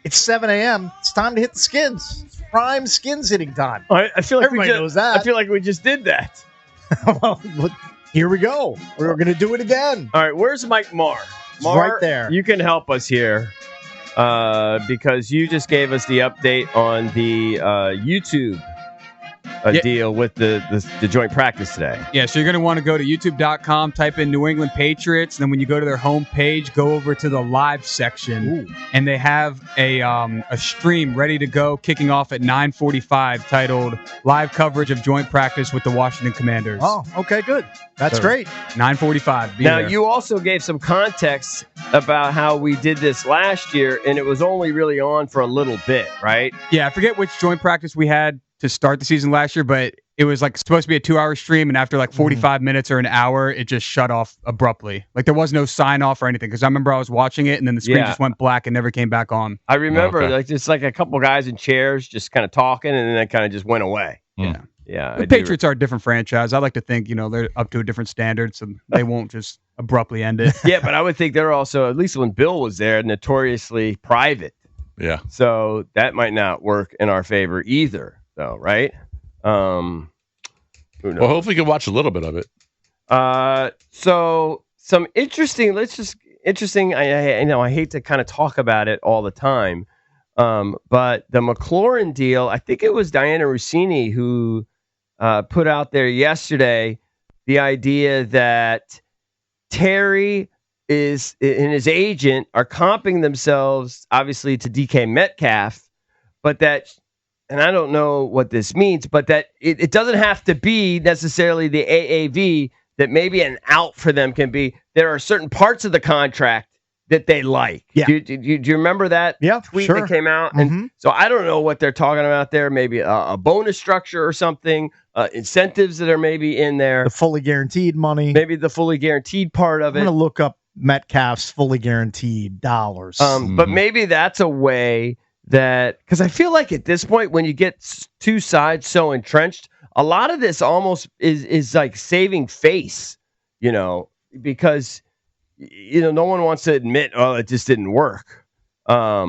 It's 7 a.m. It's time to hit the skins. It's prime skins hitting time. I feel like Everybody knows that. I feel like we just did that. Well, look, here we go. We're going to do it again. All right, where's Mike Marr? Right there. You can help us here because you just gave us the update on the YouTube deal with the joint practice today. Yeah, so you're going to want to go to youtube.com, type in New England Patriots, and then when you go to their homepage, go over to the live section, and they have a stream ready to go, kicking off at 9:45, titled "Live Coverage of Joint Practice with the Washington Commanders." Oh, okay, good. That's great. 9:45. Now, there. you also gave some context about how we did this last year, and it was only really on for a little bit, right? Yeah, I forget which joint practice we had to start the season last year, but it was like supposed to be a 2-hour stream, and after like 45 minutes or an hour, it just shut off abruptly. Like there was no sign off or anything, because I remember I was watching it and then the screen just went black and never came back on. I remember like just like a couple guys in chairs just kind of talking, and then it kind of just went away. Yeah. The Patriots are a different franchise. I like to think, they're up to a different standard, so they won't just abruptly end it. Yeah, but I would think they're also, at least when Bill was there, notoriously private. Yeah. So that might not work in our favor either, though, right? Who knows? Well, hopefully you can watch a little bit of it. So some interesting. I hate to kind of talk about it all the time, but the McLaurin deal. I think it was Diana Rossini who put out there yesterday the idea that Terry and his agent are comping themselves, obviously, to DK Metcalf, but that. And I don't know what this means, but that it doesn't have to be necessarily the AAV, that maybe an out for them can be there are certain parts of the contract that they like. Yeah. Do you remember that tweet that came out? And so I don't know what they're talking about there. Maybe a bonus structure or something, incentives that are maybe in there. The fully guaranteed money. Maybe the fully guaranteed part of it. I'm going to look up Metcalf's fully guaranteed dollars. But maybe that's a way that, because I feel like at this point, when you get two sides so entrenched, a lot of this almost is like saving face, because, no one wants to admit, it just didn't work. I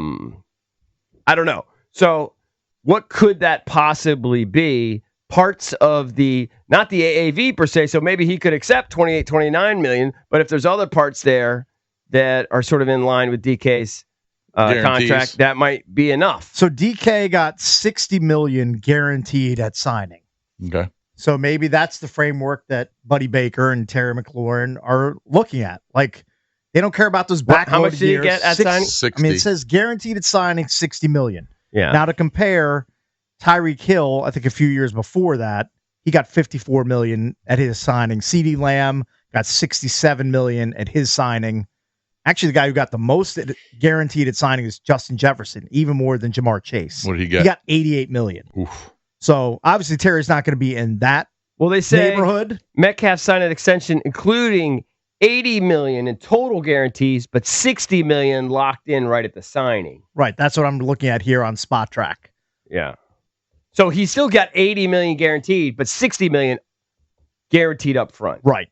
don't know. So what could that possibly be? Parts of not the AAV per se, so maybe he could accept 28, 29 million, but if there's other parts there that are sort of in line with DK's contract, that might be enough. So DK got $60 million guaranteed at signing. Okay. So maybe that's the framework that Buddy Baker and Terry McLaurin are looking at. Like, they don't care about those backloaded years. How much did he get at signing? 60. I mean, it says guaranteed at signing $60 million. Yeah. Now to compare, Tyreek Hill, I think a few years before that, he got $54 million at his signing. CeeDee Lamb got $67 million at his signing. Actually, the guy who got the most guaranteed at signing is Justin Jefferson, even more than Jamar Chase. What did he get? He got $88 million. Oof. So obviously Terry's not going to be in that they say neighborhood. Metcalf signed an extension including $80 million in total guarantees, but $60 million locked in right at the signing. Right, that's what I'm looking at here on Spot Track. Yeah. So he still got $80 million guaranteed, but $60 million guaranteed up front. Right.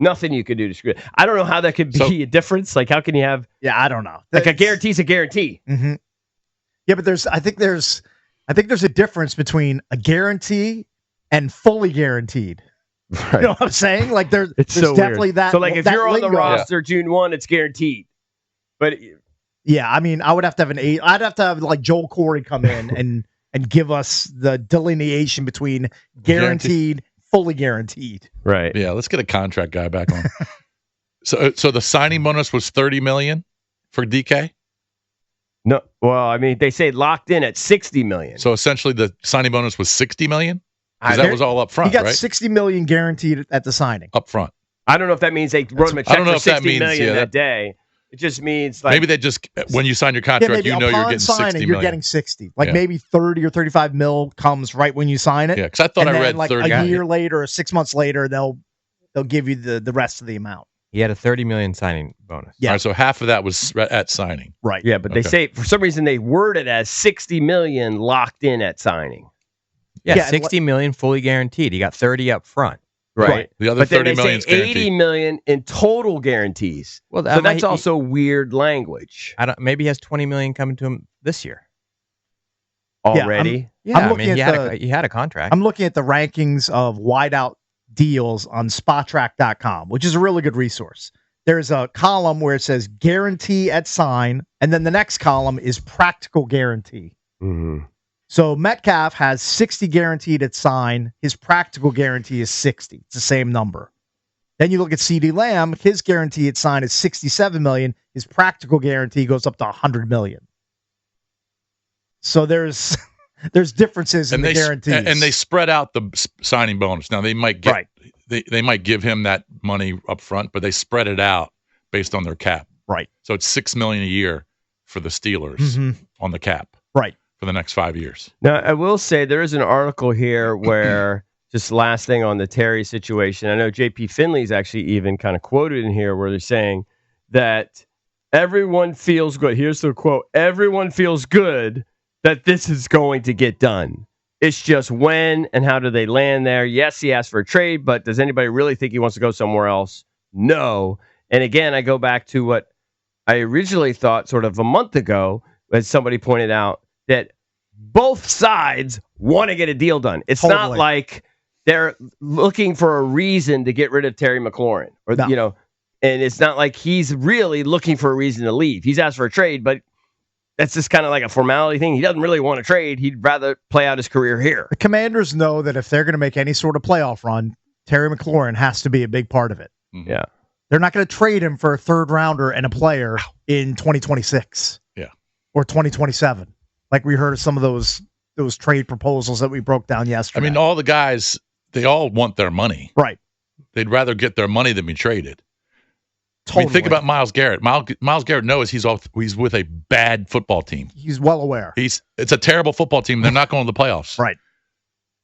Nothing you could do to screw it. I don't know how that could be a difference. Like, how can you have? Yeah, I don't know. Like, a guarantee's a guarantee. Mm-hmm. Yeah, but I think there's a difference between a guarantee and fully guaranteed. Right. You know what I'm saying? Like, there's so definitely weird. that. So, like, if that you're on the lingo. roster June 1, it's guaranteed. But yeah, I mean, I would have to have I'd have to have like Joel Corey come in and give us the delineation between guaranteed. Fully guaranteed. Right. Yeah, let's get a contract guy back on. So the signing bonus was $30 million for DK? No. Well, I mean, they say locked in at $60 million. So essentially the signing bonus was $60 million? Because that was all up front, He got right? $60 million guaranteed at the signing. Up front. I don't know if that means they wrote him a check for $60 million that day. It just means like maybe they just when you sign your contract, you're getting signing, 60 you're getting 60. Like maybe 30 or 35 mil comes right when you sign it. Yeah, because I thought I read like 30. a year later or 6 months later, they'll give you the rest of the amount. He had a $30 million signing bonus. Yeah. All right, so half of that was at signing. Right. Yeah, but they say for some reason they word it as $60 million locked in at signing. Yeah, $60 million fully guaranteed. He got 30 up front. right? The other But then 30 they say million is 80 guaranteed. million in total guarantees. Well, So that's also weird language maybe he has 20 million coming to him this year. already. Yeah, I'm I mean, looking he had a contract. I'm looking at the rankings of wideout deals on Spottrack.com, which is a really good resource. There's a column where it says guarantee at sign, and then the next column is practical guarantee. Mm-hmm. So Metcalf has 60 guaranteed at sign. His practical guarantee is 60. It's the same number. Then you look at CeeDee Lamb. His guarantee at sign is 67 million. His practical guarantee goes up to 100 million. So there's differences in the guarantees, and they spread out the signing bonus. Now they might get right. they might give him that money up front, but they spread it out based on their cap. Right. So it's $6 million a year for the Steelers on the cap. Right. For the next 5 years. Now, I will say there is an article here where, just last thing on the Terry situation, I know J.P. Finley's actually even kind of quoted in here where they're saying that everyone feels good. Here's the quote. Everyone feels good that this is going to get done. It's just when and how do they land there? Yes, he asked for a trade, but does anybody really think he wants to go somewhere else? No. And again, I go back to what I originally thought sort of a month ago, as somebody pointed out, that both sides want to get a deal done. It's not like they're looking for a reason to get rid of Terry McLaurin, or and it's not like he's really looking for a reason to leave. He's asked for a trade, but that's just kind of like a formality thing. He doesn't really want to trade. He'd rather play out his career here. The Commanders know that if they're going to make any sort of playoff run, Terry McLaurin has to be a big part of it. Mm-hmm. Yeah. They're not going to trade him for a third rounder and a player in 2026. Yeah. Or 2027. Like we heard of some of those trade proposals that we broke down yesterday. I mean, all the guys, they all want their money. Right. They'd rather get their money than be traded. Totally. I mean, think about Myles Garrett. Myles Garrett knows he's with a bad football team. He's well aware. It's a terrible football team. They're not going to the playoffs. Right.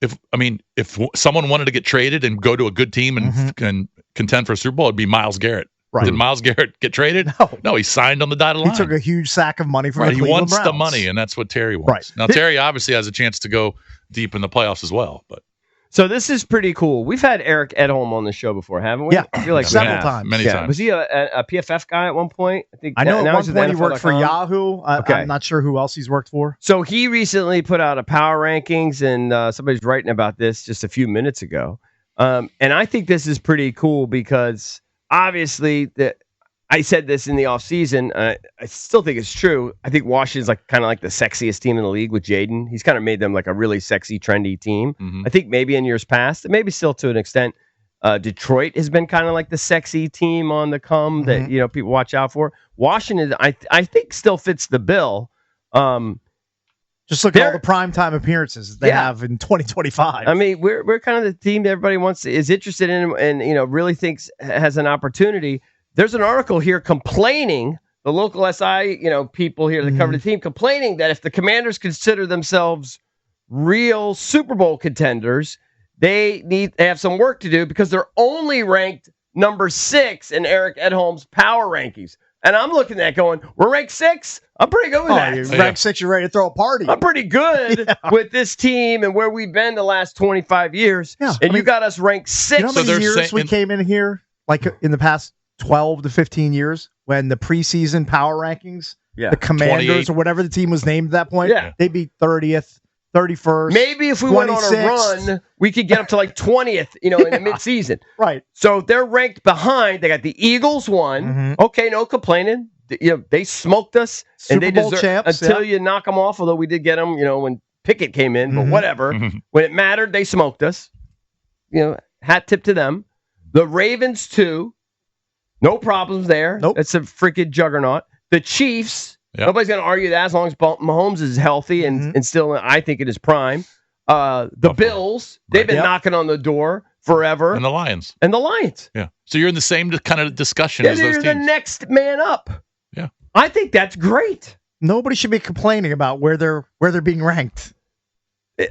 If someone wanted to get traded and go to a good team and contend for a Super Bowl, it'd be Myles Garrett. Right. Did Myles Garrett get traded? No, he signed on the dotted line. He took a huge sack of money from the He Cleveland wants Browns. the money, and that's what Terry wants. Right. Now, Terry obviously has a chance to go deep in the playoffs as well. But So this is pretty cool. We've had Eric Edholm on the show before, haven't we? Yeah, I feel like several times. Many times. Was he a PFF guy at one point? I know now at one he's with point he worked for NFL.com. Yahoo. Okay. I'm not sure who else he's worked for. So he recently put out a power rankings, and somebody's writing about this just a few minutes ago. And I think this is pretty cool because obviously I said this in the offseason. I still think it's true. I think Washington's kind of like the sexiest team in the league with Jaden. He's kind of made them like a really sexy, trendy team. Mm-hmm. I think maybe in years past, and maybe still to an extent, Detroit has been kind of like the sexy team on the come that people watch out for. Washington, I think, still fits the bill. Just look at all the primetime appearances they have in 2025. I mean, we're kind of the team that everybody is interested in and really thinks has an opportunity. There's an article here complaining, the local SI, people here that cover the team, complaining that if the Commanders consider themselves real Super Bowl contenders, they have some work to do because they're only ranked number 6 in Eric Edholm's power rankings. And I'm looking at that going, we're ranked 6? I'm pretty good with that. You're ranked 6, you're ready to throw a party. I'm pretty good with this team and where we've been the last 25 years. Yeah, and you got us ranked 6. You know how many years we came in here, like in the past 12 to 15 years, when the preseason power rankings, the Commanders 28. or whatever the team was named at that point, they beat 30th, 31st. Maybe if we went on a run, we could get up to 20th, in the midseason. Right. So they're ranked behind. They got the Eagles won. Okay, no complaining. They smoked us, Super and they Bowl deserve champs, until you knock them off. Although we did get them, when Pickett came in, but whatever. When it mattered, they smoked us. Hat tip to them. The Ravens too. No problems there. Nope. It's a freaking juggernaut. The Chiefs. Yep. Nobody's going to argue that as long as Mahomes is healthy and still, I think, in his prime. The Bills. They've been knocking on the door forever. And the Lions. Yeah. So you're in the same kind of discussion Yeah, as those they're teams. the next man up. Yeah. I think that's great. Nobody should be complaining about where they're being ranked.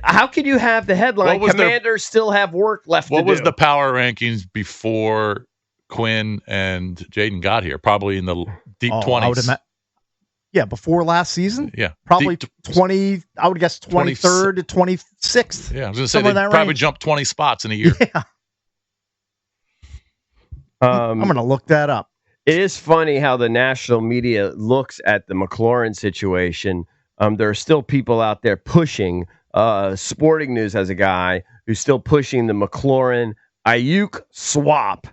How can you have the headline, Commanders still have work left to do? What was the power rankings before Quinn and Jaden got here? Probably in the deep 20s. Before last season? Yeah. Probably 20, I would guess 23rd to 26th. Yeah, I was going to say they probably jumped 20 spots in a year. Yeah. I'm going to look that up. It is funny how the national media looks at the McLaurin situation. There are still people out there pushing. Sporting News has a guy who's still pushing the McLaurin Ayuk swap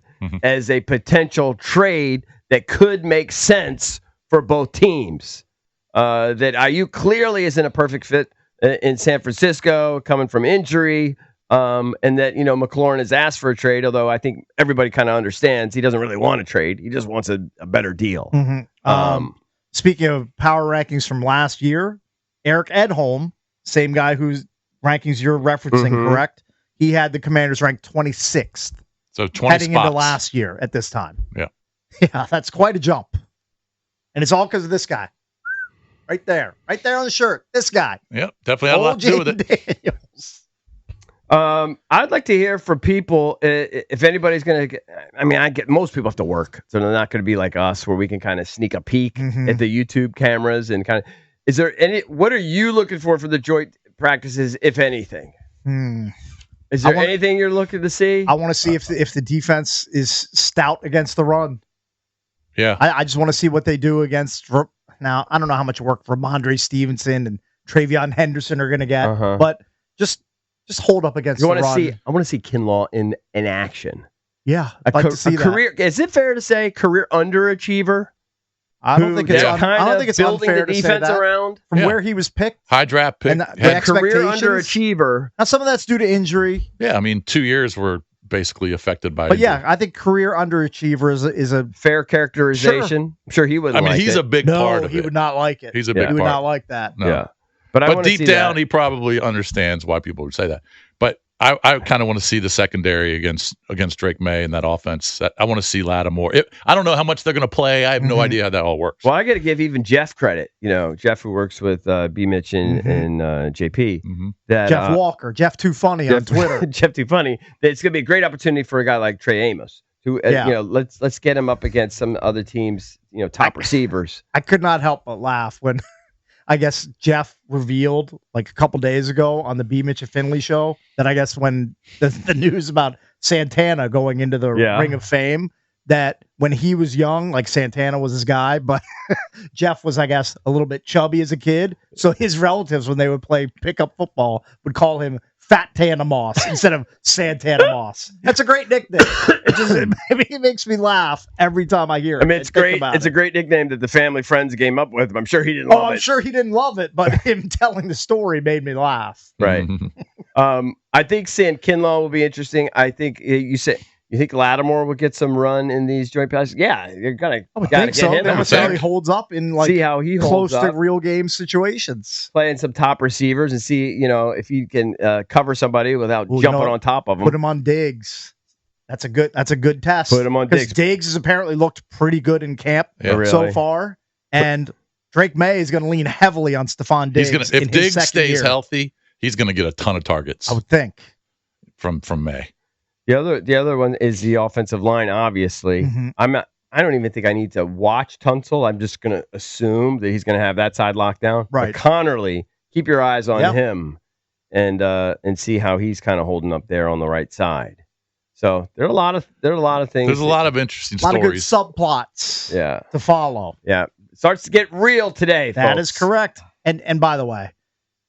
as a potential trade that could make sense for both teams. That Ayuk clearly isn't a perfect fit in San Francisco, coming from injury. And that, McLaurin has asked for a trade, although I think everybody kind of understands he doesn't really want a trade. He just wants a better deal. Speaking of power rankings from last year, Eric Edholm, same guy whose rankings you're referencing, correct? He had the Commanders ranked 26th. So 20 heading spots. into last year at this time. Yeah. Yeah, that's quite a jump. And it's all because of this guy. Right there on the shirt. This guy. Yep, definitely had a lot to do with it. Daniels. I'd like to hear from people if anybody's going to. I get most people have to work, so they're not going to be like us, where we can kind of sneak a peek at the YouTube cameras and kind of. Is there any? What are you looking for the joint practices, if anything? Is there anything you're looking to see? I want to see if the defense is stout against the run. Yeah, I just want to see what they do against. Now I don't know how much work Ramondre Stevenson and Travion Henderson are going to get, but just hold up against the run. I want to see Kinlaw in action. Yeah, I'd like to see that. Career. Is it fair to say career underachiever? I don't think it's building unfair the to say defense that. around From where he was picked. High draft pick. And the career expectations. underachiever. Now, some of that's due to injury. Yeah, 2 years were basically affected by But injury. yeah, I think career underachiever is a fair characterization. I'm sure he wouldn't like he's it. a big part of he it. would not like it. He's a big He would part. not like that. No. Yeah. But deep down, he probably understands why people would say that. But I kind of want to see the secondary against Drake May and that offense. I want to see Lattimore. I don't know how much they're going to play. I have no idea how that all works. Well, I got to give even Jeff credit. Jeff who works with B. Mitch and JP. That Jeff Walker, Jeff Too Funny on Twitter. Jeff Too Funny. That it's going to be a great opportunity for a guy like Trey Amos. Who let's get him up against some other teams. Top receivers. I could not help but laugh when. I guess Jeff revealed like a couple days ago on the B. Mitch and Finley show that I guess when the news about Santana going into the Ring of Fame, that when he was young, like Santana was his guy, but Jeff was, I guess, a little bit chubby as a kid. So his relatives, when they would play pickup football, would call him Fat Tana Moss instead of Santana Moss. That's a great nickname. It makes me laugh every time I hear it. It's great. It's a great nickname that the family friends came up with. I'm sure he didn't love it. I'm sure he didn't love it, but him telling the story made me laugh. Right. I think Sam Kinlaw will be interesting. I think you think Lattimore will get some run in these joint passes? Yeah, you're gotta get him. Let's see how he holds up in see how he close holds to up. real game situations. Playing some top receivers and see if he can cover somebody without jumping on top of them. Put him on Diggs. That's a good test. Put him on Diggs. Because Diggs has apparently looked pretty good in camp so far, and Drake May is going to lean heavily on Stephon Diggs. If Diggs stays healthy, he's going to get a ton of targets. I would think from May. The other one is the offensive line. Obviously, I don't even think I need to watch Tunsil. I'm just going to assume that he's going to have that side locked down. Right. But Connerly, keep your eyes on him and see how he's kind of holding up there on the right side. So there are a lot of things. There's a lot of interesting stories. A lot of good subplots. To follow. Yeah. It starts to get real today. That folks. is correct. And by the way,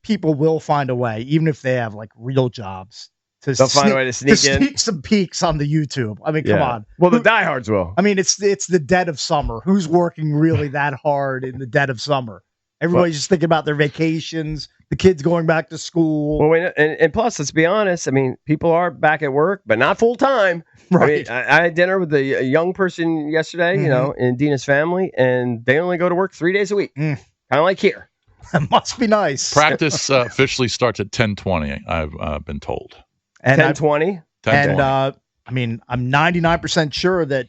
people will find a way, even if they have like real jobs. They'll find a way to sneak in. Sneak some peeks on the YouTube. I mean, come on. Well, the diehards will. I mean, it's the dead of summer. Who's working really that hard in the dead of summer? Everybody's just thinking about their vacations, the kids going back to school. Well, and plus, let's be honest. I mean, people are back at work, but not full time. Right. I mean, I had dinner with a young person yesterday, in Dina's family, and they only go to work 3 days a week. Kind of like here. That must be nice. Practice officially starts at 10:20. I've been told. 10:20. And I mean, I'm 99% sure that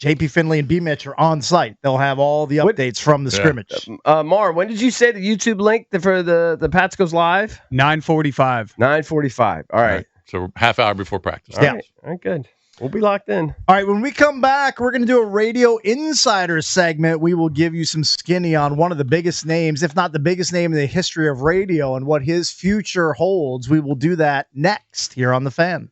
JP Finley and B. Mitch are on site. They'll have all the updates from the scrimmage. Mar, when did you say the YouTube link for the Pats goes live? 9:45. 9:45. All right. So half hour before practice. All right, good. We'll be locked in. All right, when we come back, we're going to do a Radio Insider segment. We will give you some skinny on one of the biggest names, if not the biggest name in the history of radio, and what his future holds. We will do that next here on The Fan.